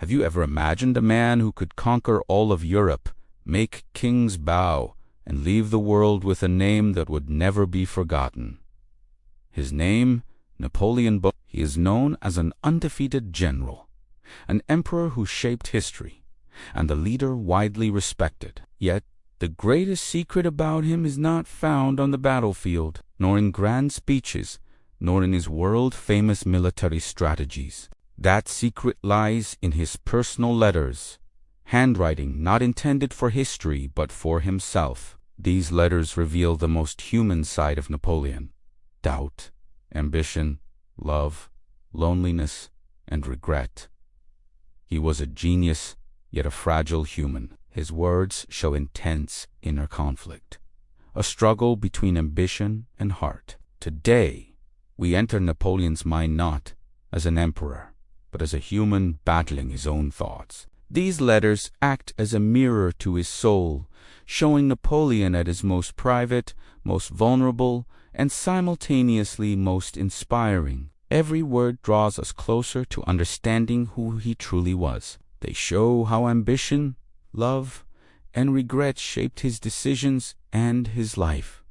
Have you ever imagined a man who could conquer all of Europe, make kings bow, and leave the world with a name that would never be forgotten? His name, Napoleon Bonaparte. He is known as an undefeated general, an emperor who shaped history, and a leader widely respected. Yet, the greatest secret about him is not found on the battlefield, nor in grand speeches, nor in his world-famous military strategies. That secret lies in his personal letters, handwriting not intended for history but for himself. These letters reveal the most human side of Napoleon: doubt, ambition, love, loneliness, and regret. He was a genius, yet a fragile human. His words show intense inner conflict, a struggle between ambition and heart. Today, we enter Napoleon's mind not as an emperor, but as a human battling his own thoughts. These letters act as a mirror to his soul, showing Napoleon at his most private, most vulnerable, and simultaneously most inspiring. Every word draws us closer to understanding who he truly was. They show how ambition, love, and regret shaped his decisions and his life.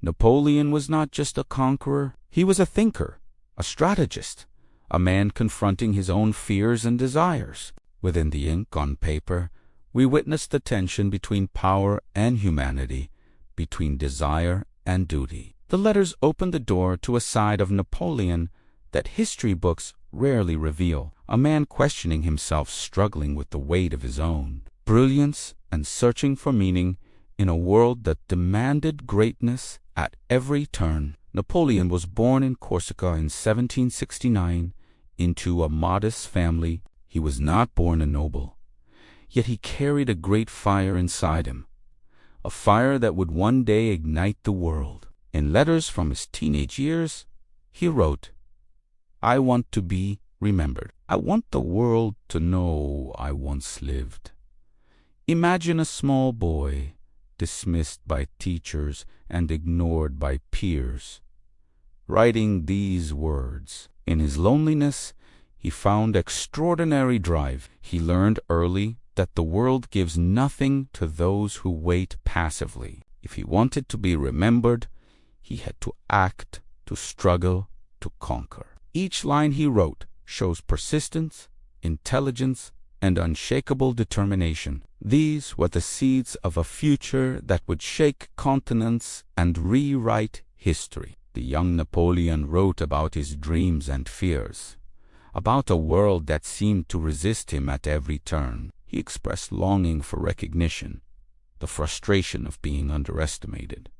Napoleon was not just a conqueror, he was a thinker, a strategist, a man confronting his own fears and desires. Within the ink on paper, we witness the tension between power and humanity, between desire and duty. The letters open the door to a side of Napoleon that history books rarely reveal, a man questioning himself, struggling with the weight of his own brilliance and searching for meaning in a world that demanded greatness at every turn. Napoleon was born in Corsica in 1769 into a modest family. He was not born a noble, yet he carried a great fire inside him, a fire that would one day ignite the world. In letters from his teenage years, he wrote, "I want to be remembered. I want the world to know I once lived." Imagine a small boy, dismissed by teachers and ignored by peers, writing these words. In his loneliness, he found extraordinary drive. He learned early that the world gives nothing to those who wait passively. If he wanted to be remembered, he had to act, to struggle, to conquer. Each line he wrote shows persistence, intelligence, and unshakable determination. These were the seeds of a future that would shake continents and rewrite history. The young Napoleon wrote about his dreams and fears, about a world that seemed to resist him at every turn. He expressed longing for recognition, the frustration of being underestimated,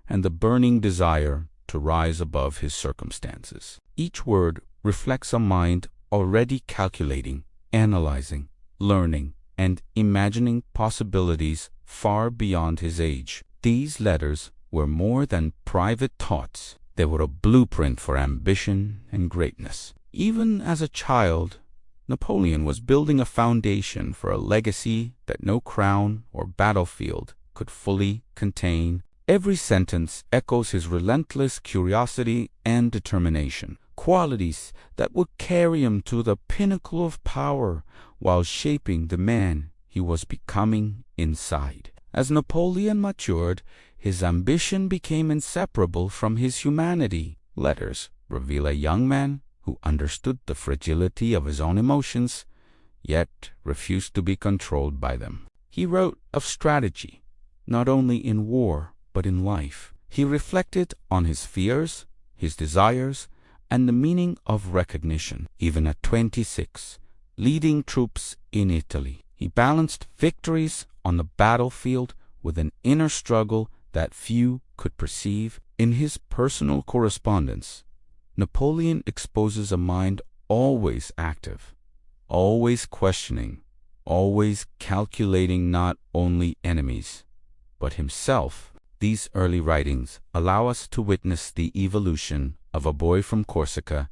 and the burning desire to rise above his circumstances. Each word reflects a mind already calculating, analyzing, learning, and imagining possibilities far beyond his age. These letters were more than private thoughts. They were a blueprint for ambition and greatness. Even as a child, Napoleon was building a foundation for a legacy that no crown or battlefield could fully contain. Every sentence echoes his relentless curiosity and determination, qualities that would carry him to the pinnacle of power while shaping the man he was becoming inside. As Napoleon matured, his ambition became inseparable from his humanity. Letters reveal a young man who understood the fragility of his own emotions, yet refused to be controlled by them. He wrote of strategy, not only in war, but in life. He reflected on his fears, his desires, and the meaning of recognition. Even at 26, leading troops in Italy, he balanced victories on the battlefield with an inner struggle that few could perceive. In his personal correspondence, Napoleon exposes a mind always active, always questioning, always calculating not only enemies, but himself. These early writings allow us to witness the evolution of a boy from Corsica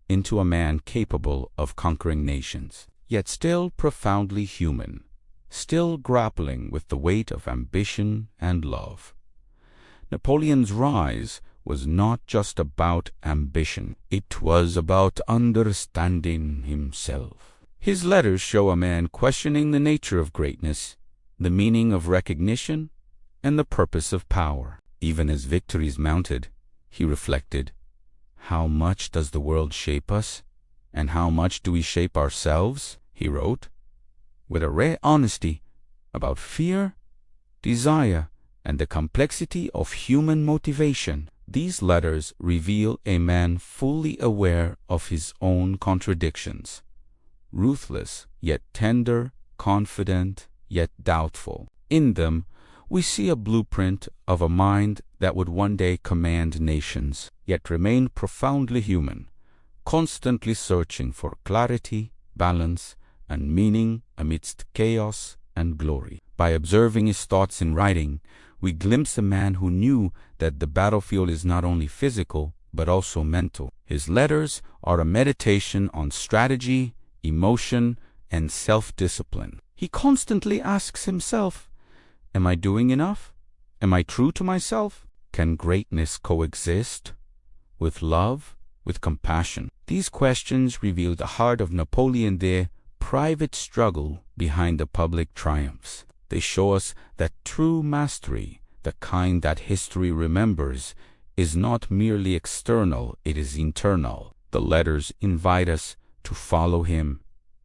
into a man capable of conquering nations, yet still profoundly human, still grappling with the weight of ambition and love. Napoleon's rise was not just about ambition. It was about understanding himself. His letters show a man questioning the nature of greatness, the meaning of recognition, and the purpose of power. Even as victories mounted, he reflected, "How much does the world shape us, and how much do we shape ourselves?" He wrote, with a rare honesty, about fear, desire, and the complexity of human motivation. These letters reveal a man fully aware of his own contradictions, ruthless, yet tender, confident, yet doubtful. In them, we see a blueprint of a mind that would one day command nations, yet remain profoundly human, constantly searching for clarity, balance, and meaning amidst chaos and glory. By observing his thoughts in writing, we glimpse a man who knew that the battlefield is not only physical, but also mental. His letters are a meditation on strategy, emotion, and self-discipline. He constantly asks himself, "Am I doing enough? Am I true to myself? Can greatness coexist with love, with compassion?" These questions reveal the heart of Napoleon, their private struggle behind the public triumphs. They show us that true mastery, the kind that history remembers, is not merely external, it is internal. The letters invite us to follow him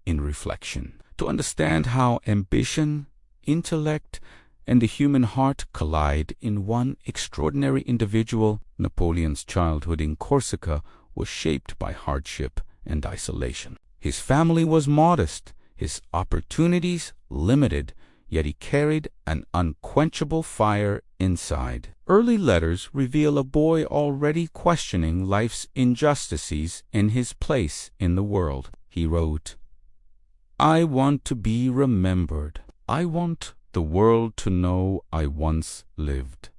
in reflection, to understand how ambition, intellect, and the human heart collide in one extraordinary individual. Napoleon's childhood in Corsica was shaped by hardship and isolation. His family was modest, his opportunities limited, yet he carried an unquenchable fire inside. Early letters reveal a boy already questioning life's injustices and his place in the world. He wrote, "I want to be remembered. I want the world to know I once lived."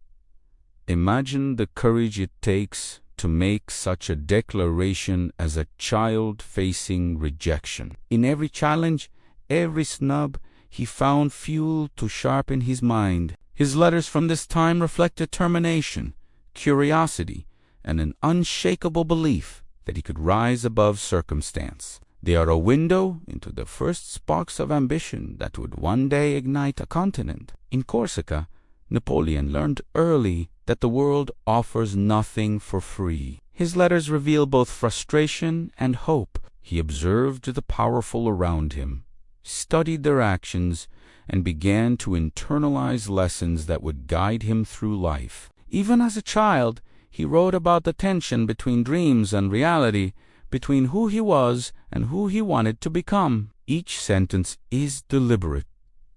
Imagine the courage it takes to make such a declaration as a child facing rejection. In every challenge, every snub, he found fuel to sharpen his mind. His letters from this time reflect determination, curiosity, and an unshakable belief that he could rise above circumstance. They are a window into the first sparks of ambition that would one day ignite a continent. In Corsica, Napoleon learned early that the world offers nothing for free. His letters reveal both frustration and hope. He observed the powerful around him, studied their actions, and began to internalize lessons that would guide him through life. Even as a child, he wrote about the tension between dreams and reality, between who he was and who he wanted to become. Each sentence is deliberate,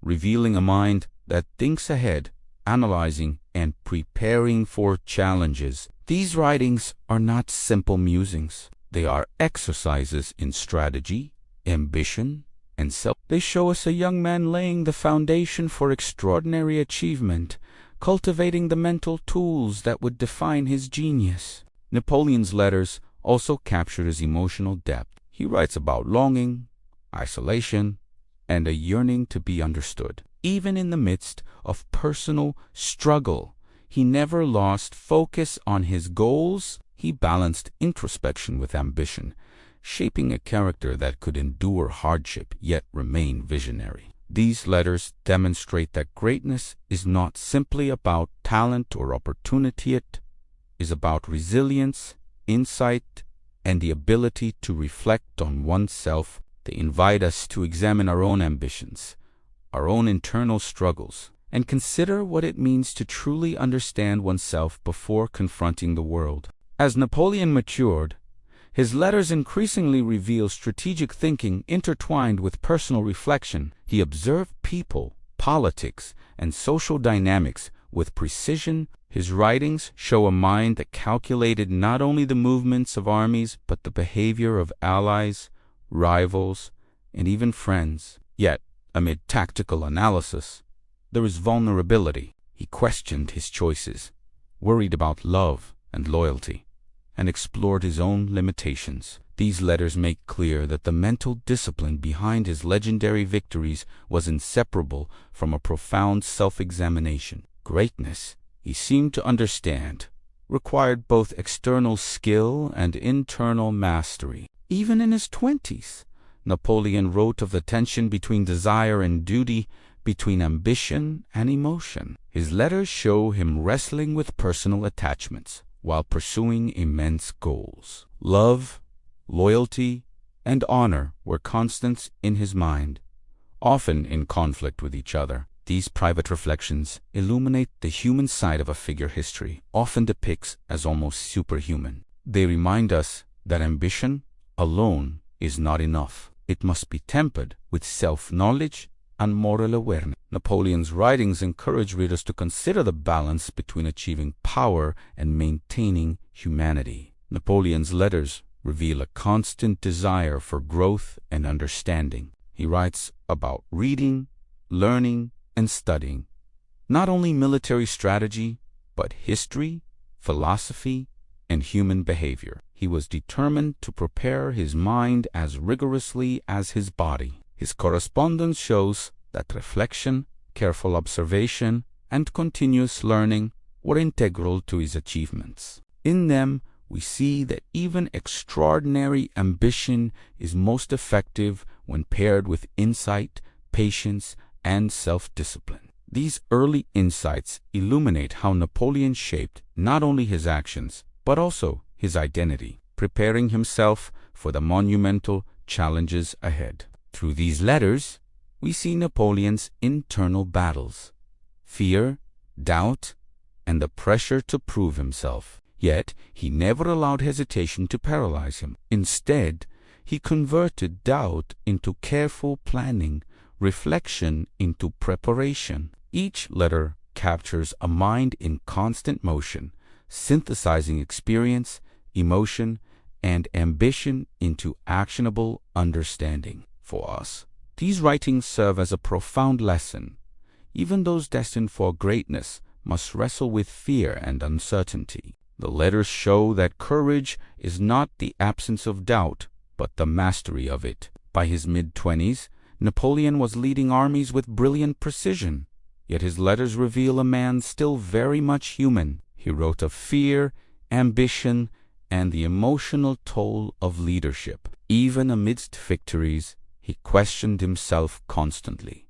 revealing a mind that thinks ahead, analyzing and preparing for challenges. These writings are not simple musings. They are exercises in strategy, ambition, and self. They show us a young man laying the foundation for extraordinary achievement, cultivating the mental tools that would define his genius. Napoleon's letters also capture his emotional depth. He writes about longing, isolation, and a yearning to be understood. Even in the midst of personal struggle, he never lost focus on his goals. He balanced introspection with ambition, shaping a character that could endure hardship yet remain visionary. These letters demonstrate that greatness is not simply about talent or opportunity. It is about resilience, insight, and the ability to reflect on oneself. They invite us to examine our own ambitions, our own internal struggles, and consider what it means to truly understand oneself before confronting the world. As Napoleon matured, his letters increasingly reveal strategic thinking intertwined with personal reflection. He observed people, politics, and social dynamics with precision. His writings show a mind that calculated not only the movements of armies, but the behavior of allies, rivals, and even friends. Yet, amid tactical analysis, there is vulnerability. He questioned his choices, worried about love and loyalty, and explored his own limitations. These letters make clear that the mental discipline behind his legendary victories was inseparable from a profound self-examination. Greatness, he seemed to understand, required both external skill and internal mastery. Even in his 20s, Napoleon wrote of the tension between desire and duty, between ambition and emotion. His letters show him wrestling with personal attachments while pursuing immense goals. Love, loyalty, and honor were constants in his mind, often in conflict with each other. These private reflections illuminate the human side of a figure history often depicts as almost superhuman. They remind us that ambition alone is not enough. It must be tempered with self-knowledge and moral awareness. Napoleon's writings encourage readers to consider the balance between achieving power and maintaining humanity. Napoleon's letters reveal a constant desire for growth and understanding. He writes about reading, learning, and studying not only military strategy, but history, philosophy, and human behavior. He was determined to prepare his mind as rigorously as his body. His correspondence shows that reflection, careful observation, and continuous learning were integral to his achievements. In them, we see that even extraordinary ambition is most effective when paired with insight, patience, and self-discipline. These early insights illuminate how Napoleon shaped not only his actions, but also his identity, preparing himself for the monumental challenges ahead. Through these letters, we see Napoleon's internal battles, fear, doubt, and the pressure to prove himself. Yet, he never allowed hesitation to paralyze him. Instead, he converted doubt into careful planning, reflection into preparation. Each letter captures a mind in constant motion, synthesizing experience, emotion, and ambition into actionable understanding. For us, these writings serve as a profound lesson. Even those destined for greatness must wrestle with fear and uncertainty. The letters show that courage is not the absence of doubt, but the mastery of it. By his mid-20s, Napoleon was leading armies with brilliant precision, yet his letters reveal a man still very much human. He wrote of fear, ambition, and the emotional toll of leadership. Even amidst victories, he questioned himself constantly.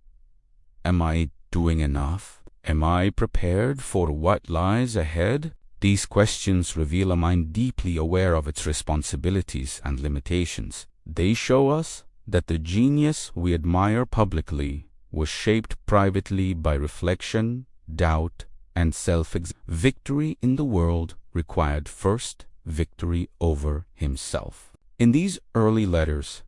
Am I doing enough? Am I prepared for what lies ahead? These questions reveal a mind deeply aware of its responsibilities and limitations. They show us that the genius we admire publicly was shaped privately by reflection, doubt, and self-examination. Victory in the world required first victory over himself. In these early letters,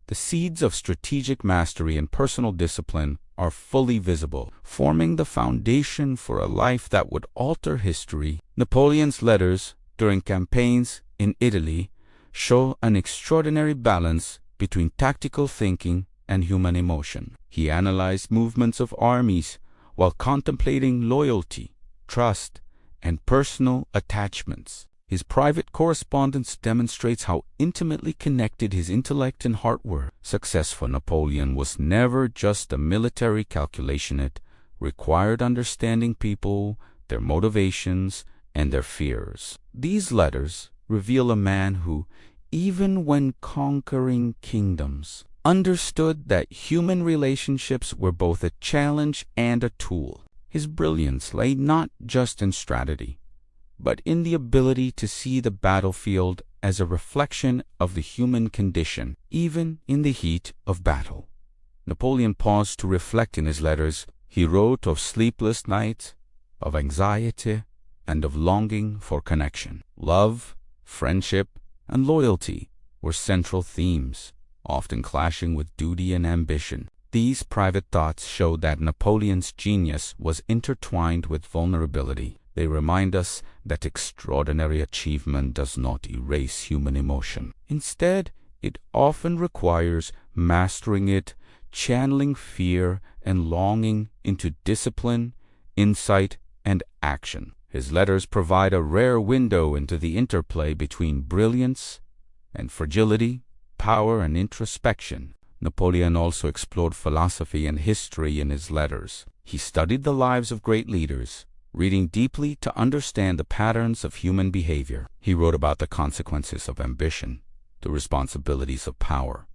the seeds of strategic mastery and personal discipline are fully visible, forming the foundation for a life that would alter history. Napoleon's letters during campaigns in Italy show an extraordinary balance between tactical thinking and human emotion. He analyzed movements of armies while contemplating loyalty, trust, and personal attachments. His private correspondence demonstrates how intimately connected his intellect and heart were. Success for Napoleon was never just a military calculation. It required understanding people, their motivations, and their fears. These letters reveal a man who, even when conquering kingdoms, understood that human relationships were both a challenge and a tool. His brilliance lay not just in strategy, but in the ability to see the battlefield as a reflection of the human condition, even in the heat of battle. Napoleon paused to reflect in his letters. He wrote of sleepless nights, of anxiety, and of longing for connection. Love, friendship, and loyalty were central themes, often clashing with duty and ambition. These private thoughts show that Napoleon's genius was intertwined with vulnerability. They remind us that extraordinary achievement does not erase human emotion. Instead, it often requires mastering it, channeling fear and longing into discipline, insight, and action. His letters provide a rare window into the interplay between brilliance and fragility, power and introspection. Napoleon also explored philosophy and history in his letters. He studied the lives of great leaders, reading deeply to understand the patterns of human behavior. He wrote about the consequences of ambition, the responsibilities of power,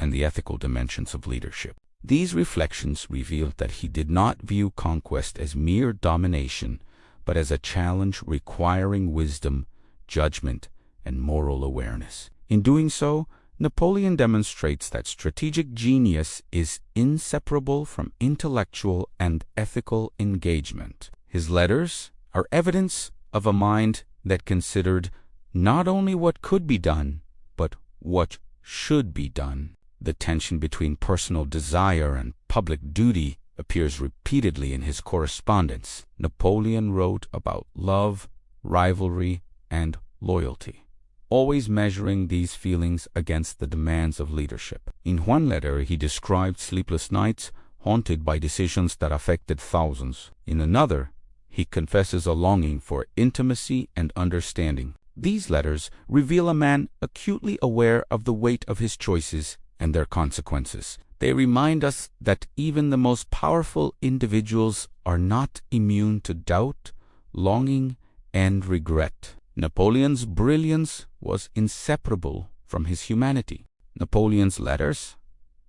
and the ethical dimensions of leadership. These reflections revealed that he did not view conquest as mere domination, but as a challenge requiring wisdom, judgment, and moral awareness. In doing so, Napoleon demonstrates that strategic genius is inseparable from intellectual and ethical engagement. His letters are evidence of a mind that considered not only what could be done, but what should be done. The tension between personal desire and public duty appears repeatedly in his correspondence. Napoleon wrote about love, rivalry, and loyalty, always measuring these feelings against the demands of leadership. In one letter, he described sleepless nights haunted by decisions that affected thousands. In another, he confesses a longing for intimacy and understanding. These letters reveal a man acutely aware of the weight of his choices and their consequences. They remind us that even the most powerful individuals are not immune to doubt, longing, and regret. Napoleon's brilliance was inseparable from his humanity. Napoleon's letters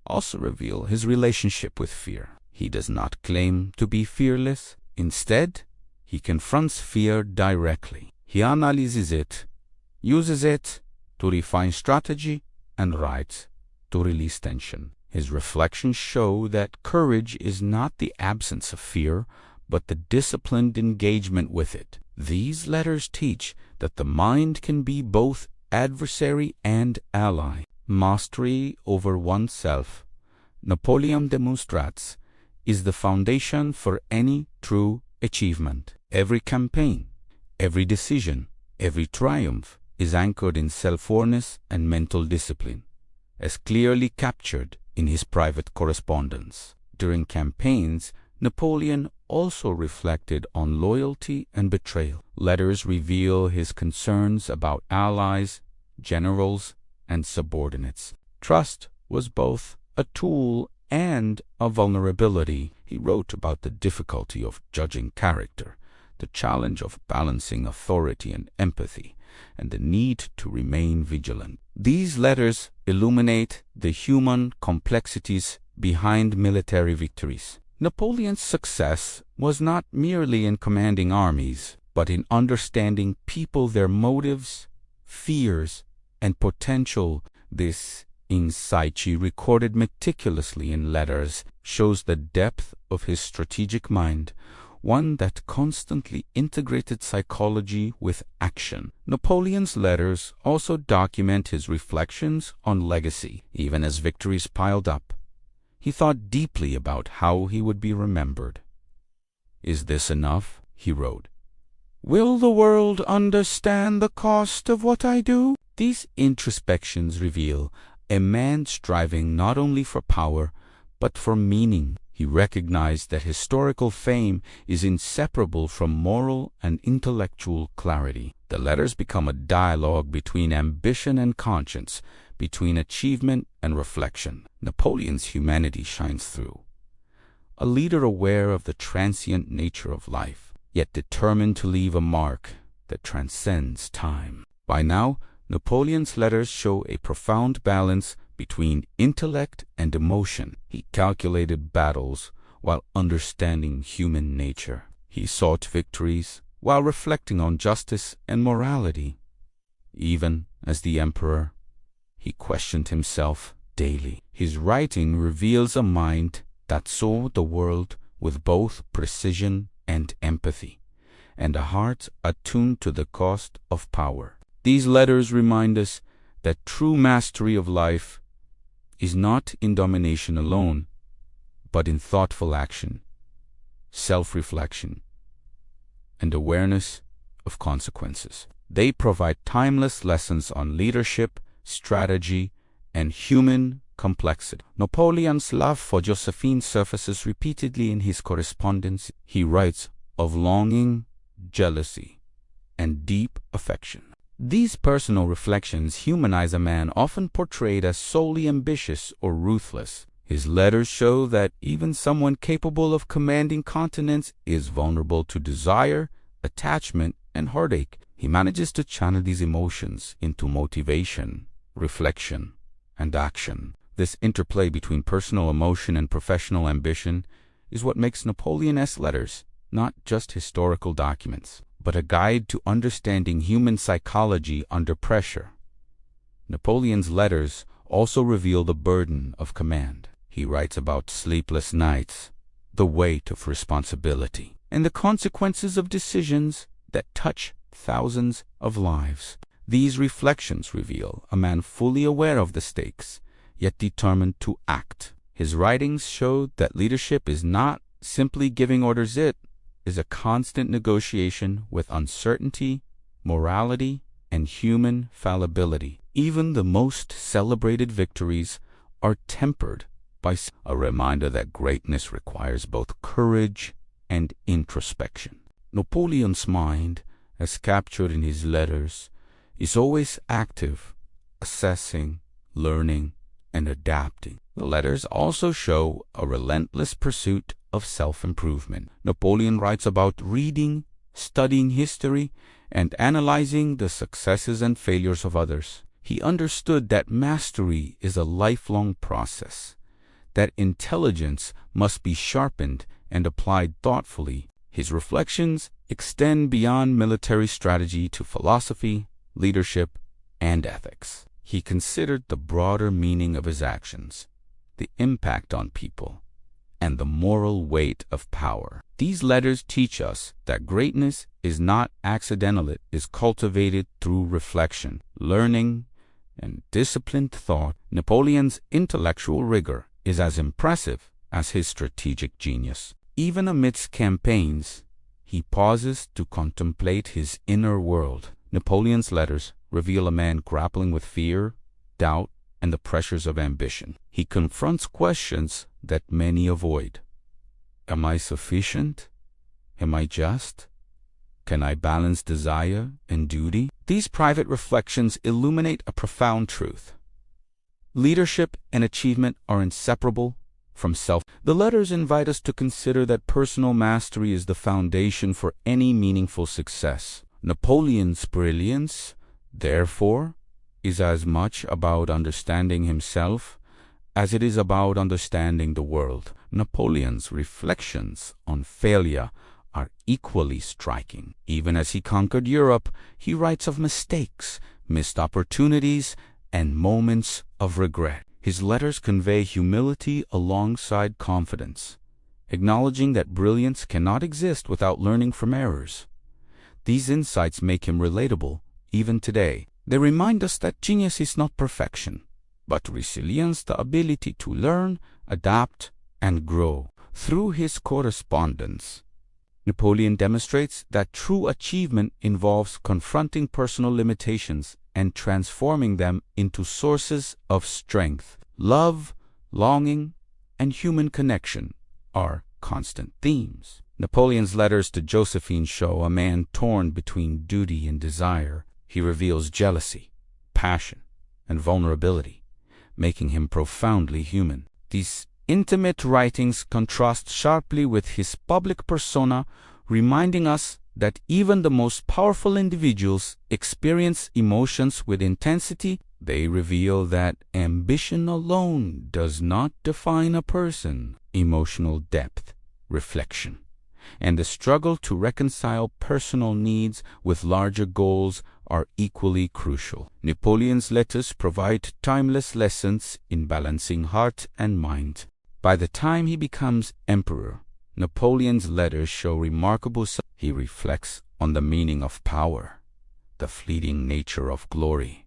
also reveal his relationship with fear. He does not claim to be fearless. Instead, he confronts fear directly. He analyzes it, uses it to refine strategy, and writes to release tension. His reflections show that courage is not the absence of fear, but the disciplined engagement with it. These letters teach that the mind can be both adversary and ally. Mastery over oneself, Napoleon demonstrates, is the foundation for any true achievement. Every campaign, every decision, every triumph is anchored in self-awareness and mental discipline, as clearly captured in his private correspondence. During campaigns, Napoleon also reflected on loyalty and betrayal. Letters reveal his concerns about allies, generals, and subordinates. Trust was both a tool and a vulnerability. He wrote about the difficulty of judging character, the challenge of balancing authority and empathy, and the need to remain vigilant. These letters illuminate the human complexities behind military victories. Napoleon's success was not merely in commanding armies, but in understanding people, their motives, fears, and potential. This insight, he recorded meticulously in letters, shows the depth of his strategic mind, one that constantly integrated psychology with action. Napoleon's letters also document his reflections on legacy. Even as victories piled up, he thought deeply about how he would be remembered. "Is this enough?" he wrote. "Will the world understand the cost of what I do?" These introspections reveal a man striving not only for power, but for meaning. He recognized that historical fame is inseparable from moral and intellectual clarity. The letters become a dialogue between ambition and conscience, between achievement and reflection. Napoleon's humanity shines through. A leader aware of the transient nature of life, yet determined to leave a mark that transcends time. By now, Napoleon's letters show a profound balance between intellect and emotion. He calculated battles while understanding human nature. He sought victories while reflecting on justice and morality. Even as the emperor, he questioned himself daily. His writing reveals a mind that saw the world with both precision and empathy, and a heart attuned to the cost of power. These letters remind us that true mastery of life is not in domination alone, but in thoughtful action, self-reflection, and awareness of consequences. They provide timeless lessons on leadership, strategy, and human complexity. Napoleon's love for Josephine surfaces repeatedly in his correspondence. He writes of longing, jealousy, and deep affection. These personal reflections humanize a man often portrayed as solely ambitious or ruthless. His letters show that even someone capable of commanding continents is vulnerable to desire, attachment, and heartache. He manages to channel these emotions into motivation, reflection, and action. This interplay between personal emotion and professional ambition is what makes Napoleon's letters not just historical documents, but a guide to understanding human psychology under pressure. Napoleon's letters also reveal the burden of command. He writes about sleepless nights, the weight of responsibility, and the consequences of decisions that touch thousands of lives. These reflections reveal a man fully aware of the stakes, yet determined to act. His writings show that leadership is not simply giving orders, it is a constant negotiation with uncertainty, morality, and human fallibility. Even the most celebrated victories are tempered by a reminder that greatness requires both courage and introspection. Napoleon's mind, as captured in his letters, is always active, assessing, learning, and adapting. The letters also show a relentless pursuit of self-improvement. Napoleon writes about reading, studying history, and analyzing the successes and failures of others. He understood that mastery is a lifelong process, that intelligence must be sharpened and applied thoughtfully. His reflections extend beyond military strategy to philosophy, leadership, and ethics. He considered the broader meaning of his actions, the impact on people, and the moral weight of power. These letters teach us that greatness is not accidental. It is cultivated through reflection, learning, and disciplined thought. Napoleon's intellectual rigor is as impressive as his strategic genius. Even amidst campaigns, he pauses to contemplate his inner world. Napoleon's letters reveal a man grappling with fear, doubt, and the pressures of ambition. He confronts questions that many avoid. Am I sufficient? Am I just? Can I balance desire and duty? These private reflections illuminate a profound truth. Leadership and achievement are inseparable from self. The letters invite us to consider that personal mastery is the foundation for any meaningful success. Napoleon's brilliance, therefore, is as much about understanding himself as it is about understanding the world. Napoleon's reflections on failure are equally striking. Even as he conquered Europe, he writes of mistakes, missed opportunities, and moments of regret. His letters convey humility alongside confidence, acknowledging that brilliance cannot exist without learning from errors. These insights make him relatable even today. They remind us that genius is not perfection, but resilience, the ability to learn, adapt, and grow. Through his correspondence, Napoleon demonstrates that true achievement involves confronting personal limitations and transforming them into sources of strength. Love, longing, and human connection are constant themes. Napoleon's letters to Josephine show a man torn between duty and desire. He reveals jealousy, passion, and vulnerability, making him profoundly human. These intimate writings contrast sharply with his public persona, reminding us that even the most powerful individuals experience emotions with intensity. They reveal that ambition alone does not define a person. Emotional depth, reflection, and the struggle to reconcile personal needs with larger goals are equally crucial. Napoleon's letters provide timeless lessons in balancing heart and mind. By the time he becomes emperor, Napoleon's letters show remarkable. He reflects on the meaning of power, the fleeting nature of glory,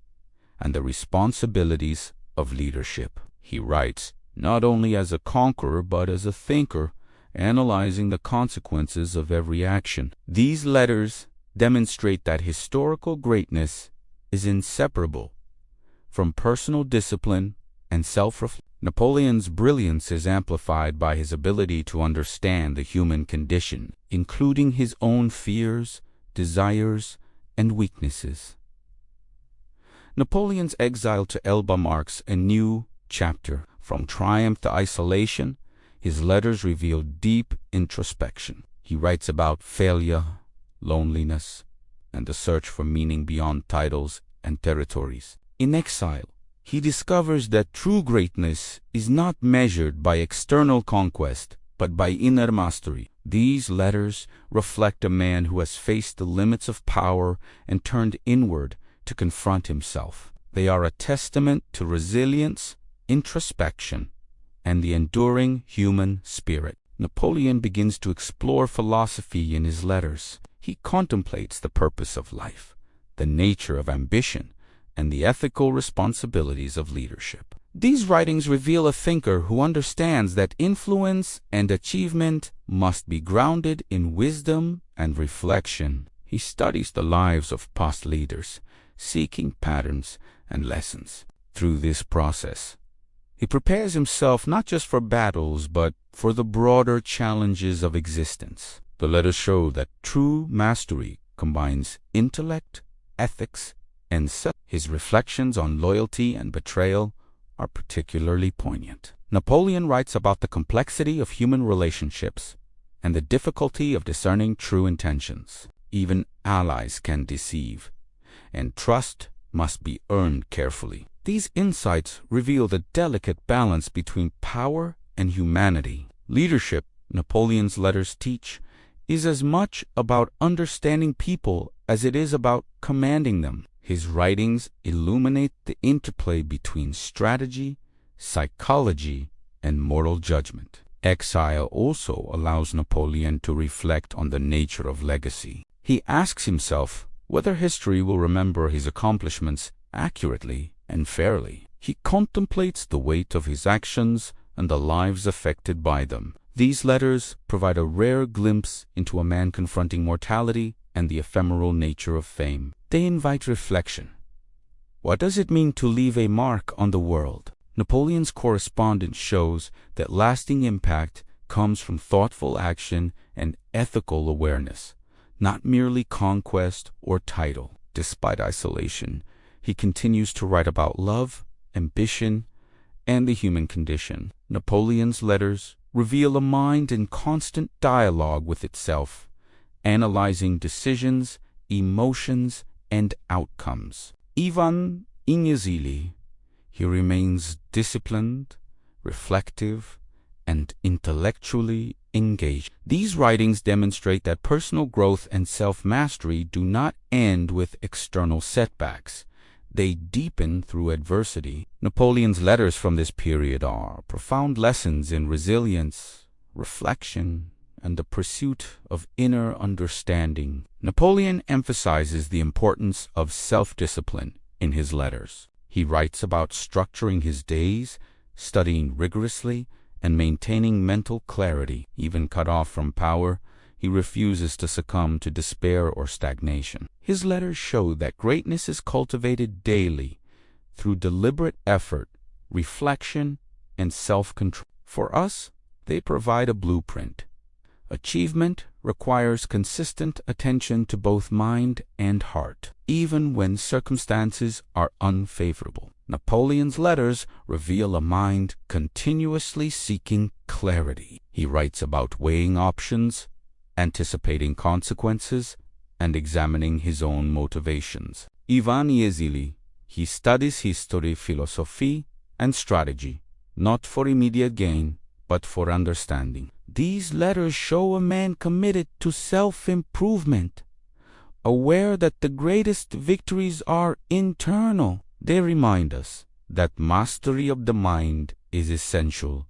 and the responsibilities of leadership. He writes not only as a conqueror but as a thinker, analyzing the consequences of every action. These letters demonstrate that historical greatness is inseparable from personal discipline and self-reflection. Napoleon's brilliance is amplified by his ability to understand the human condition, including his own fears, desires, and weaknesses. Napoleon's exile to Elba marks a new chapter. From triumph to isolation, his letters reveal deep introspection. He writes about failure, loneliness, and the search for meaning beyond titles and territories. In exile, he discovers that true greatness is not measured by external conquest, but by inner mastery. These letters reflect a man who has faced the limits of power and turned inward to confront himself. They are a testament to resilience, introspection, and the enduring human spirit. Napoleon begins to explore philosophy in his letters. He contemplates the purpose of life, the nature of ambition, and the ethical responsibilities of leadership. These writings reveal a thinker who understands that influence and achievement must be grounded in wisdom and reflection. He studies the lives of past leaders, seeking patterns and lessons. Through this process, he prepares himself not just for battles, but for the broader challenges of existence. The letters show that true mastery combines intellect, ethics, and self. His reflections on loyalty and betrayal are particularly poignant. Napoleon writes about the complexity of human relationships and the difficulty of discerning true intentions. Even allies can deceive, and trust must be earned carefully. These insights reveal the delicate balance between power and humanity. Leadership, Napoleon's letters teach, is as much about understanding people as it is about commanding them. His writings illuminate the interplay between strategy, psychology, and moral judgment. Exile also allows Napoleon to reflect on the nature of legacy. He asks himself whether history will remember his accomplishments accurately and fairly. He contemplates the weight of his actions and the lives affected by them. These letters provide a rare glimpse into a man confronting mortality and the ephemeral nature of fame. They invite reflection. What does it mean to leave a mark on the world? Napoleon's correspondence shows that lasting impact comes from thoughtful action and ethical awareness, not merely conquest or title. Despite isolation, he continues to write about love, ambition, and the human condition. Napoleon's letters reveal a mind in constant dialogue with itself, analyzing decisions, emotions, and outcomes. Even in exile, he remains disciplined, reflective, and intellectually engaged. These writings demonstrate that personal growth and self-mastery do not end with external setbacks. They deepen through adversity. Napoleon's letters from this period are profound lessons in resilience, reflection, and the pursuit of inner understanding. Napoleon emphasizes the importance of self-discipline in his letters. He writes about structuring his days, studying rigorously, and maintaining mental clarity. Even cut off from power, he refuses to succumb to despair or stagnation. His letters show that greatness is cultivated daily through deliberate effort, reflection, and self-control. For us, they provide a blueprint. Achievement requires consistent attention to both mind and heart, even when circumstances are unfavorable. Napoleon's letters reveal a mind continuously seeking clarity. He writes about weighing options, anticipating consequences, and examining his own motivations. Even in exile, he studies history, philosophy, and strategy, not for immediate gain, but for understanding. These letters show a man committed to self-improvement, aware that the greatest victories are internal. They remind us that mastery of the mind is essential,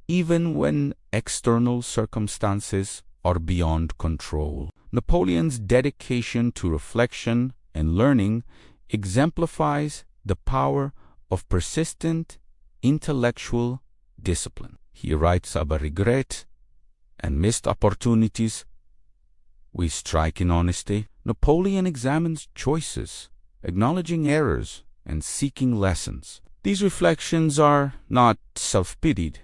even when external circumstances are beyond control. Napoleon's dedication to reflection and learning exemplifies the power of persistent intellectual discipline. He writes about regret and missed opportunities. We strike in honesty. Napoleon examines choices, acknowledging errors and seeking lessons. These reflections are not self-pitied.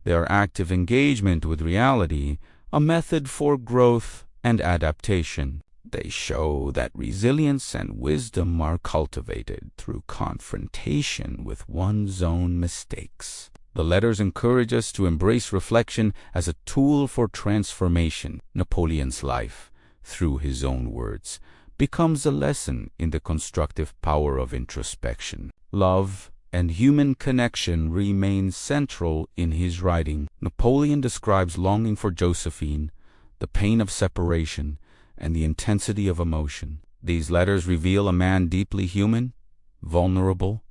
They are active engagement with reality, a method for growth and adaptation. They show that resilience and wisdom are cultivated through confrontation with one's own mistakes. The letters encourage us to embrace reflection as a tool for transformation. Napoleon's life, through his own words, becomes a lesson in the constructive power of introspection. Love and human connection remain central in his writing. Napoleon describes longing for Josephine, the pain of separation, and the intensity of emotion. These letters reveal a man deeply human, vulnerable,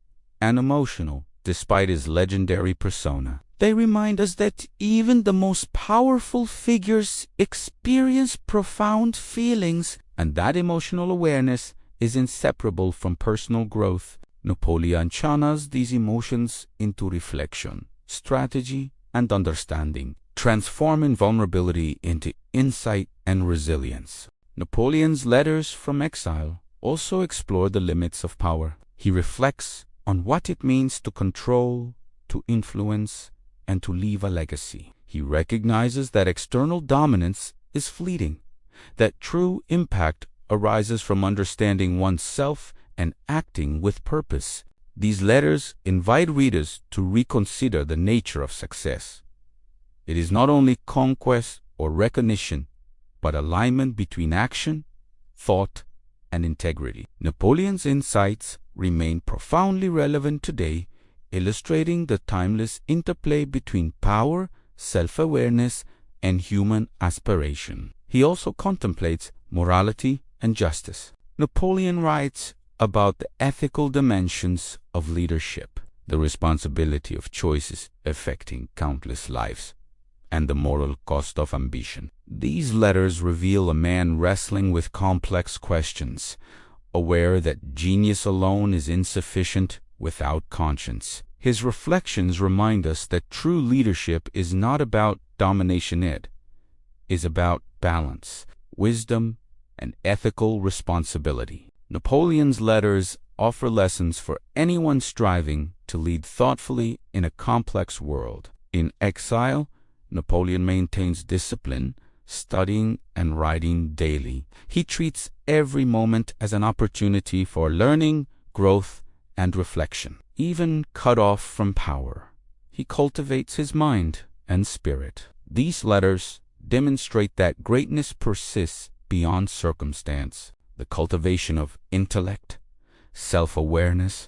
and emotional, despite his legendary persona. They remind us that even the most powerful figures experience profound feelings, and that emotional awareness is inseparable from personal growth. Napoleon channels these emotions into reflection, strategy, and understanding, transforming vulnerability into insight and resilience. Napoleon's letters from exile also explore the limits of power. He reflects on what it means to control, to influence, and to leave a legacy. He recognizes that external dominance is fleeting, that true impact arises from understanding oneself and acting with purpose. These letters invite readers to reconsider the nature of success. It is not only conquest or recognition, but alignment between action, thought, and integrity. Napoleon's insights remain profoundly relevant today, illustrating the timeless interplay between power, self-awareness, and human aspiration. He also contemplates morality and justice. Napoleon writes about the ethical dimensions of leadership, the responsibility of choices affecting countless lives, and the moral cost of ambition. These letters reveal a man wrestling with complex questions, aware that genius alone is insufficient without conscience. His reflections remind us that true leadership is not about domination, it is about balance, wisdom, and ethical responsibility. Napoleon's letters offer lessons for anyone striving to lead thoughtfully in a complex world. In exile, Napoleon maintains discipline, studying and writing daily. He treats every moment as an opportunity for learning, growth, and reflection. Even cut off from power, he cultivates his mind and spirit. These letters demonstrate that greatness persists beyond circumstance. The cultivation of intellect, self-awareness,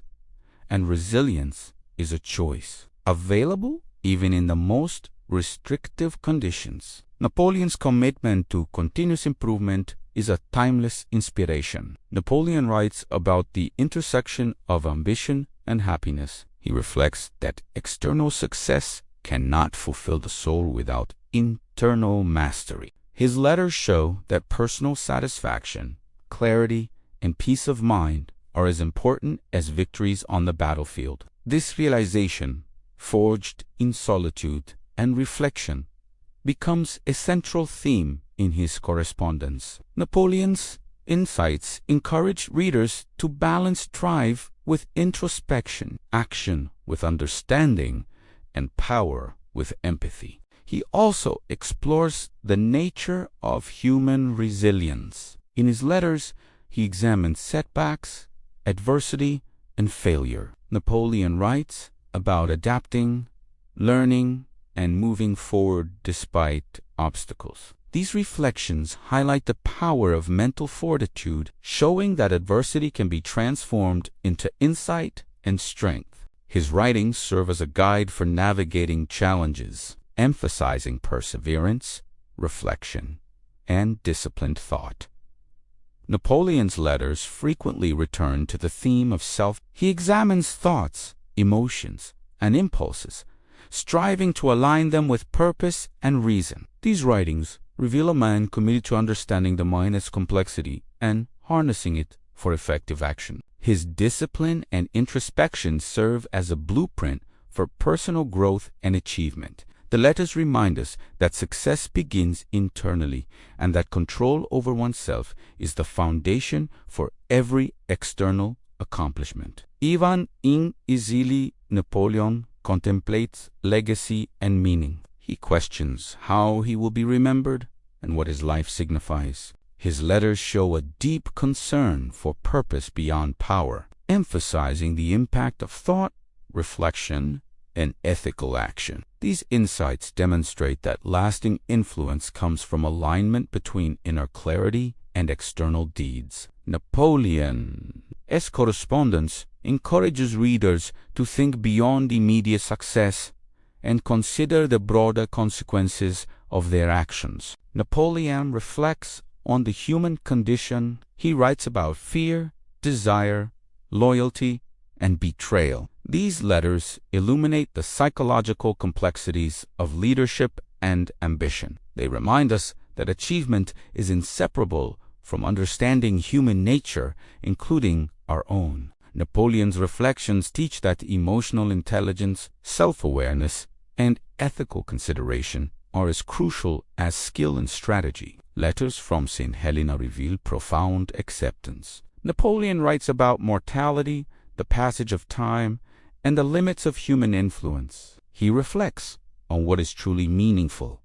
and resilience is a choice, available even in the most restrictive conditions. Napoleon's commitment to continuous improvement is a timeless inspiration. Napoleon writes about the intersection of ambition and happiness. He reflects that external success cannot fulfill the soul without internal mastery. His letters show that personal satisfaction, clarity, and peace of mind are as important as victories on the battlefield. This realization, forged in solitude and reflection, becomes a central theme in his correspondence. Napoleon's insights encourage readers to balance drive with introspection, action with understanding, and power with empathy. He also explores the nature of human resilience. In his letters, he examines setbacks, adversity, and failure. Napoleon writes about adapting, learning, and moving forward despite obstacles. These reflections highlight the power of mental fortitude, showing that adversity can be transformed into insight and strength. His writings serve as a guide for navigating challenges, emphasizing perseverance, reflection, and disciplined thought. Napoleon's letters frequently return to the theme of self. He examines thoughts, emotions, and impulses, striving to align them with purpose and reason. These writings reveal a man committed to understanding the mind's complexity and harnessing it for effective action. His discipline and introspection serve as a blueprint for personal growth and achievement. The letters remind us that success begins internally and that control over oneself is the foundation for every external accomplishment. Even in exile, Napoleon contemplates legacy and meaning. He questions how he will be remembered and what his life signifies. His letters show a deep concern for purpose beyond power, emphasizing the impact of thought, reflection, and ethical action. These insights demonstrate that lasting influence comes from alignment between inner clarity and external deeds. Napoleon His correspondence encourages readers to think beyond immediate success and consider the broader consequences of their actions. Napoleon reflects on the human condition. He writes about fear, desire, loyalty, and betrayal. These letters illuminate the psychological complexities of leadership and ambition. They remind us that achievement is inseparable from understanding human nature, including our own. Napoleon's reflections teach that emotional intelligence, self-awareness, and ethical consideration are as crucial as skill and strategy. Letters from St. Helena reveal profound acceptance. Napoleon writes about mortality, the passage of time, and the limits of human influence. He reflects on what is truly meaningful: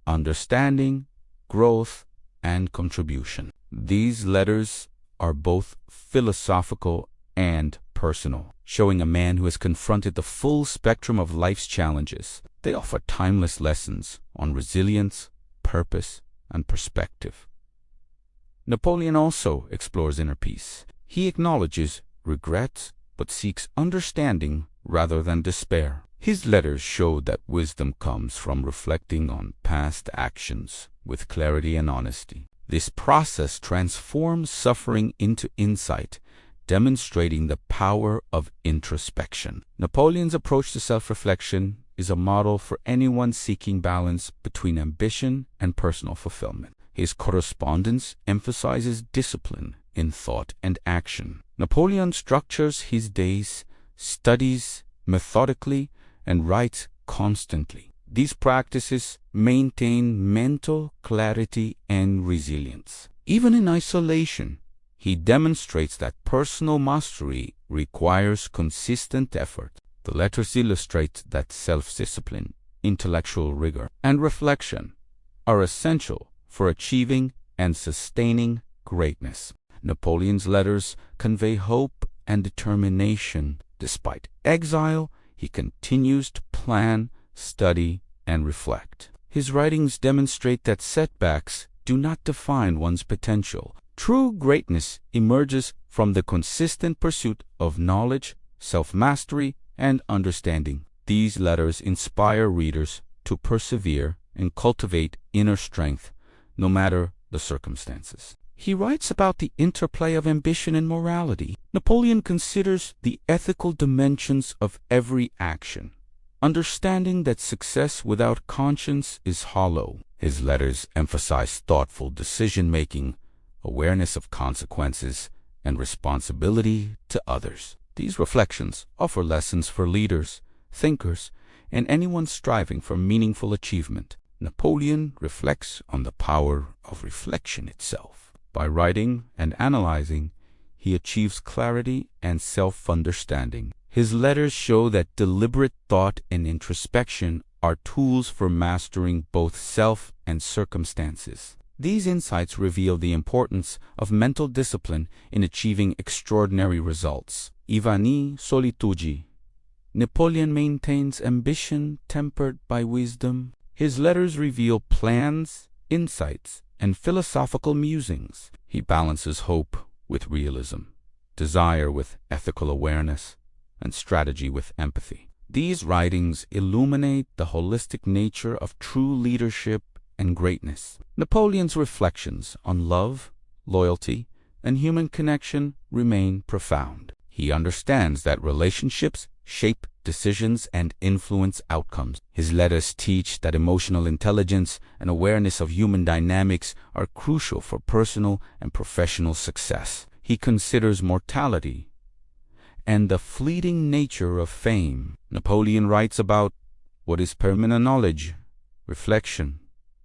understanding, growth, and contribution. These letters are both philosophical and personal, showing a man who has confronted the full spectrum of life's challenges. They offer timeless lessons on resilience, purpose, and perspective. Napoleon also explores inner peace. He acknowledges regrets but seeks understanding rather than despair. His letters show that wisdom comes from reflecting on past actions with clarity and honesty. This process transforms suffering into insight, demonstrating the power of introspection. Napoleon's approach to self-reflection is a model for anyone seeking balance between ambition and personal fulfillment. His correspondence emphasizes discipline in thought and action. Napoleon structures his days, studies methodically, and writes constantly. These practices maintain mental clarity and resilience. Even in isolation, he demonstrates that personal mastery requires consistent effort. The letters illustrate that self-discipline, intellectual rigor, and reflection are essential for achieving and sustaining greatness. Napoleon's letters convey hope and determination. Despite exile, he continues to plan, study, and reflect. His writings demonstrate that setbacks do not define one's potential. True greatness emerges from the consistent pursuit of knowledge, self-mastery, and understanding. These letters inspire readers to persevere and cultivate inner strength, no matter the circumstances. He writes about the interplay of ambition and morality. Napoleon considers the ethical dimensions of every action, understanding that success without conscience is hollow. His letters emphasize thoughtful decision-making, awareness of consequences, and responsibility to others. These reflections offer lessons for leaders, thinkers, and anyone striving for meaningful achievement. Napoleon reflects on the power of reflection itself. By writing and analyzing, he achieves clarity and self-understanding. His letters show that deliberate thought and introspection are tools for mastering both self and circumstances. These insights reveal the importance of mental discipline in achieving extraordinary results. Ivani solitugi. Napoleon maintains ambition tempered by wisdom. His letters reveal plans, insights, and philosophical musings. He balances hope with realism, desire with ethical awareness, and strategy with empathy. These writings illuminate the holistic nature of true leadership and greatness. Napoleon's reflections on love, loyalty, and human connection remain profound. He understands that relationships shape decisions and influence outcomes. His letters teach that emotional intelligence and awareness of human dynamics are crucial for personal and professional success. He considers mortality and the fleeting nature of fame. Napoleon writes about what is permanent knowledge, reflection,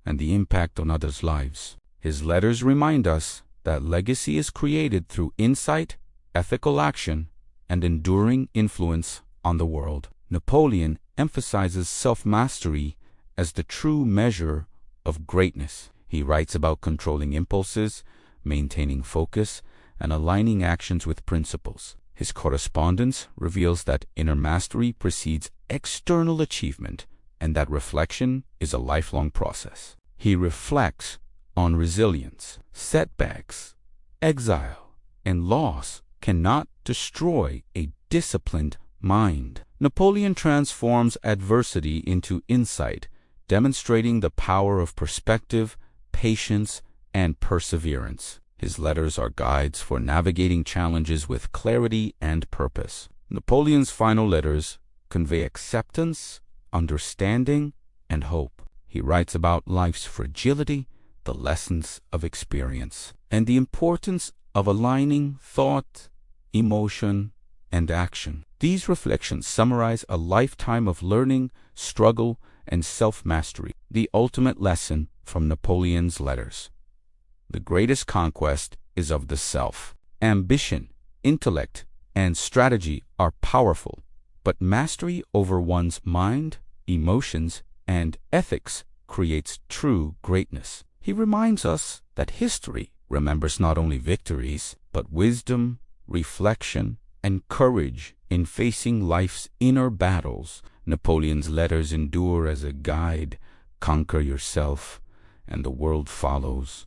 and the impact on others' lives. His letters remind us that legacy is created through insight, ethical action, and enduring influence on the world. Napoleon emphasizes self-mastery as the true measure of greatness. He writes about controlling impulses, maintaining focus, and aligning actions with principles. His correspondence reveals that inner mastery precedes external achievement and that reflection is a lifelong process. He reflects on resilience. Setbacks, exile, and loss cannot destroy a disciplined mind. Napoleon transforms adversity into insight, demonstrating the power of perspective, patience, and perseverance. His letters are guides for navigating challenges with clarity and purpose. Napoleon's final letters convey acceptance, understanding, and hope. He writes about life's fragility, the lessons of experience, and the importance of aligning thought, emotion, and action. These reflections summarize a lifetime of learning, struggle, and self-mastery, the ultimate lesson from Napoleon's letters. The greatest conquest is of the self. Ambition, intellect, and strategy are powerful, but mastery over one's mind, emotions, and ethics creates true greatness. He reminds us that history remembers not only victories, but wisdom, reflection, and courage in facing life's inner battles. Napoleon's letters endure as a guide. Conquer yourself, and the world follows.